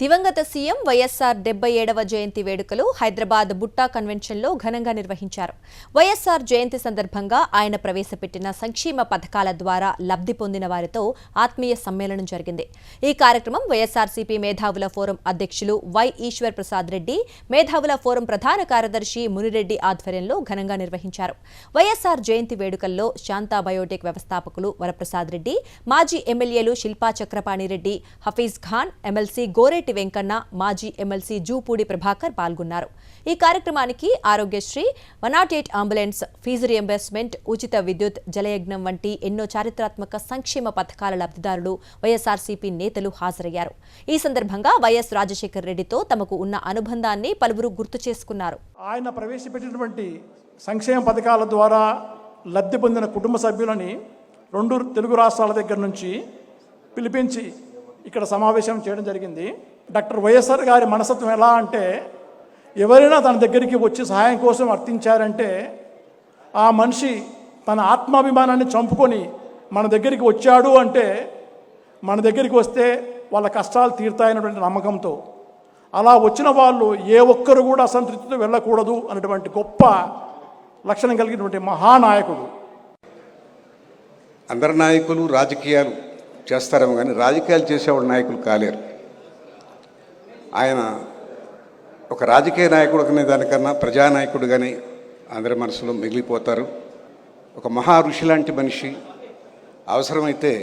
దివంగత సీఎం వైఎస్ఆర్ 77వ జయంతి వేడుకలు హైదరాబాద్ బుట్టా కన్వెన్షన్లో ఘనంగా నిర్వహించారు. వైఎస్ఆర్ జయంతి సందర్భంగా ఆయన ప్రవేశపెట్టిన సంక్షేమ పథకాల ద్వారా లబ్ధి పొందిన వారితో ఆత్మీయ సమ్మేళనం జరిగింది. ఈ కార్యక్రమం వైఎస్ఆర్సీపీ మేధావుల ఫోరం అధ్యక్షులు వై ఈశ్వర్ ప్రసాద్ రెడ్డి, మేధావుల ఫోరం ప్రధాన కార్యదర్శి మునిరెడ్డి ఆధ్వర్యంలో ఘనంగా నిర్వహించారు. వైఎస్ఆర్ జయంతి వేడుకల్లో శాంతా బయోటెక్ వ్యవస్థాపకులు వరప్రసాద్ రెడ్డి, మాజీ ఎమ్మెల్యేలు శిల్పా చక్రపాణిరెడ్డి, హఫీజ్ ఖాన్, ఎమ్మెల్సీ గోరెట్టి వెంకన్న, మాజీ ఎమ్మెల్సీ జూపూడి ప్రభాకర్ పాల్గొన్నారు. ఈ కార్యక్రమానికి ఆరోగ్యశ్రీ, 108 అంబులెన్స్, ఫీజు రియంబర్స్మెంట్, ఉచిత విద్యుత్, జలయజ్ఞం వంటి ఎన్నో చారిత్రాత్మక సంక్షేమ పథకాల లబ్ధిదారులు, వైఎస్ఆర్సీపీ నేతలు హాజరయ్యారు. ఈ సందర్భంగా వైఎస్ రాజశేఖర్ రెడ్డితో తమకు ఉన్న అనుబంధాన్ని పలువురు గుర్తు చేసుకున్నారు. ఆయన ప్రవేశపెట్టినటువంటి సంక్షేమ పథకాల ద్వారా లబ్ధి పొందిన కుటుంబ సభ్యులని 2 తెలుగు రాష్ట్రాల దగ్గర నుంచి పిలిపించి ఇక్కడ సమావేశం చేయడం జరిగింది. డాక్టర్ వైఎస్ఆర్ గారి మనస్తత్వం ఎలా అంటే, ఎవరైనా తన దగ్గరికి వచ్చి సహాయం కోసం అర్థించారంటే ఆ మనిషి తన ఆత్మాభిమానాన్ని చంపుకొని మన దగ్గరికి వచ్చాడు అంటే, మన దగ్గరికి వస్తే వాళ్ళ కష్టాలు తీరుతాయన్నటువంటి నమ్మకంతో అలా వచ్చిన వాళ్ళు ఏ ఒక్కరు కూడా అసంతృప్తితో వెళ్ళకూడదు అనేటువంటి గొప్ప లక్షణం కలిగినటువంటి మహానాయకుడు. అందరు నాయకులు రాజకీయాలు చేస్తారేమో కానీ రాజకీయాలు చేసేవాళ్ళు నాయకులు కాలేరు. ఆయన ఒక రాజకీయ నాయకుడు అనే దానికన్నా ప్రజానాయకుడుగానే అందరి మనసులో మిగిలిపోతారు. ఒక మహా ఋషి లాంటి మనిషి, అవసరమైతే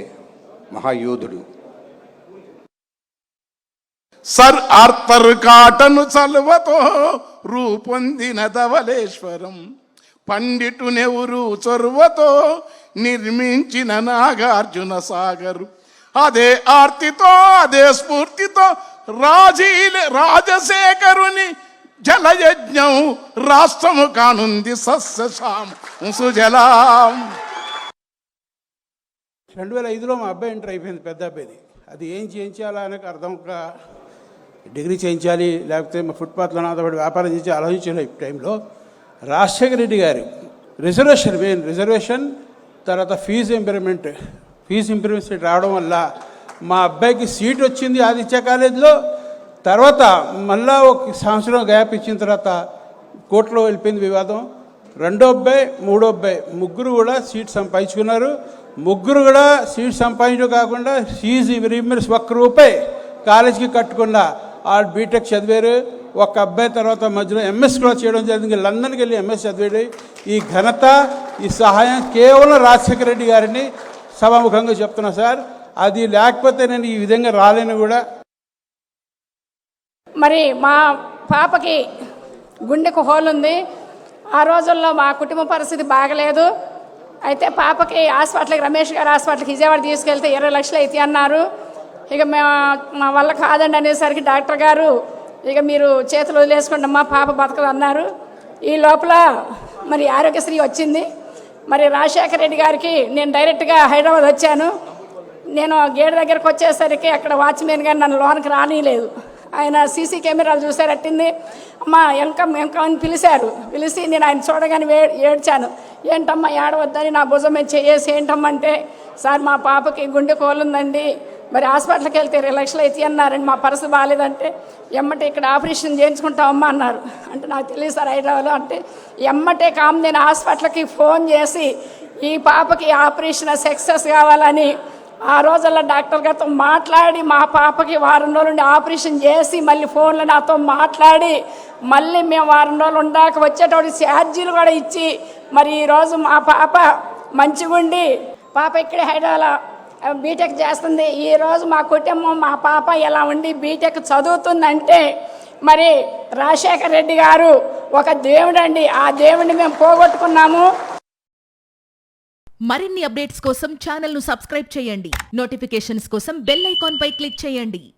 మహాయోధుడు. సర్ ఆర్థర్ కాటను చలువతో రూపొందిన ధవళేశ్వరం, పండిటు నెహ్రూ చొరవతో నిర్మించిన నాగార్జున సాగరు, అదే ఆర్తితో అదే స్ఫూర్తితో రాజశేఖరుని జలయజ్ఞం రాష్ట్రము కానుంది సస్యశాం సుజలాం. 2005లో మా అబ్బాయి ఎంటర్ అయిపోయింది, పెద్ద అబ్బాయిది. అది ఏం చేయించాలా అనేది అర్థం, ఒక డిగ్రీ చేయించాలి లేకపోతే మా ఫుట్పాత్లో నాతో వ్యాపారం చేసి ఆలోచించాలి. ఈ టైంలో రాజశేఖర రెడ్డి గారు రిజర్వేషన్ తర్వాత ఫీజు ఇంప్రూవ్మెంట్ రావడం వల్ల మా అబ్బాయికి సీట్ వచ్చింది ఆదిత్య కాలేజీలో. తర్వాత మళ్ళా 1 సంవత్సరం గ్యాప్ ఇచ్చిన తర్వాత కోర్టులో వెళ్ళిపోయింది వివాదం. 2వ అబ్బాయి 3వ అబ్బాయి ముగ్గురు కూడా సీట్ సంపాదించుకున్నారు. ముగ్గురు కూడా సీట్ సంపాదించడం కాకుండా ఫీజు రీయింబర్స్ 1 రూపాయి కాలేజీకి కట్టకుండా వాళ్ళు బీటెక్ చదివారు. ఒక అబ్బాయి తర్వాత మధ్యలో ఎంఎస్ కూడా చేయడం జరిగింది, లండన్కి వెళ్ళి ఎంఎస్ చదివాడు. ఈ ఘనత, ఈ సహాయం కేవలం రాజశేఖర రెడ్డి గారిని సభాముఖంగా చెప్తున్నా సార్. అది లేకపోతే నేను ఈ విధంగా రాలేను కూడా. మరి మా పాపకి గుండెకు హోల్ ఉంది. ఆ రోజుల్లో మా కుటుంబ పరిస్థితి బాగలేదు. అయితే పాపకి హాస్పిటల్కి, రమేష్ గారు హాస్పిటల్కి విజయవాడ తీసుకెళ్తే 20 లక్షలు అయితే అన్నారు. ఇక మా వల్ల కాదండి అనేసరికి డాక్టర్ గారు ఇక మీరు చేతులు వదిలేసుకోండి అమ్మా, పాప బతకదు అన్నారు. ఈ లోపల మరి ఆరోగ్యశ్రీ వచ్చింది. మరి రాజశేఖర రెడ్డి గారికి నేను డైరెక్ట్గా హైదరాబాద్ వచ్చాను. నేను గేట్ దగ్గరకు వచ్చేసరికి అక్కడ వాచ్మెన్ గారు నన్ను లోనికి రానిలేదు. ఆయన సీసీ కెమెరాలు చూసారట్టింది. అమ్మ ఎంక అని పిలిచి నేను ఆయన చూడగానే ఏడ్చాను. ఏంటమ్మా ఏడవద్దని నా భుజం మీద చేసి ఏంటమ్మంటే, సార్ మా పాపకి గుండె కోలుందండి, మరి హాస్పిటల్కి వెళ్తే 20 లక్షలు అయితే అన్నారండి, మా పరిస్థితి బాగాలేదంటే ఎమ్మటే ఇక్కడ ఆపరేషన్ చేయించుకుంటామమ్మా అన్నారు. అంటే నాకు తెలియదు సార్ హైదరాబాద్లో. అంటే ఎమ్మటే నేను హాస్పిటల్కి ఫోన్ చేసి ఈ పాపకి ఆపరేషన్ సక్సెస్ కావాలని ఆ రోజుల్లో డాక్టర్ గారితో మాట్లాడి మా పాపకి 1 వారం రోజులు ఉండి ఆపరేషన్ చేసి మళ్ళీ ఫోన్లో నాతో మాట్లాడి మళ్ళీ మేము 1 వారం రోజులు ఉండాక వచ్చేటప్పుడు ఛార్జీలు కూడా ఇచ్చి మరి ఈరోజు మా పాప మంచిగుండి పాప ఇక్కడే హైదరాబాద్లో బీటెక్ చేస్తుంది. ఈరోజు మా కుటుంబం, మా పాప ఎలా ఉండి బీటెక్ చదువుతుందంటే మరి రాజశేఖర రెడ్డి గారు ఒక దేవుడు అండి. ఆ దేవుడిని మేము పోగొట్టుకున్నాము. మరిన్ని అప్డేట్స్ కోసం ఛానల్ను సబ్స్క్రైబ్ చేయండి. నోటిఫికేషన్స్ కోసం బెల్ ఐకాన్ పై క్లిక్ చేయండి.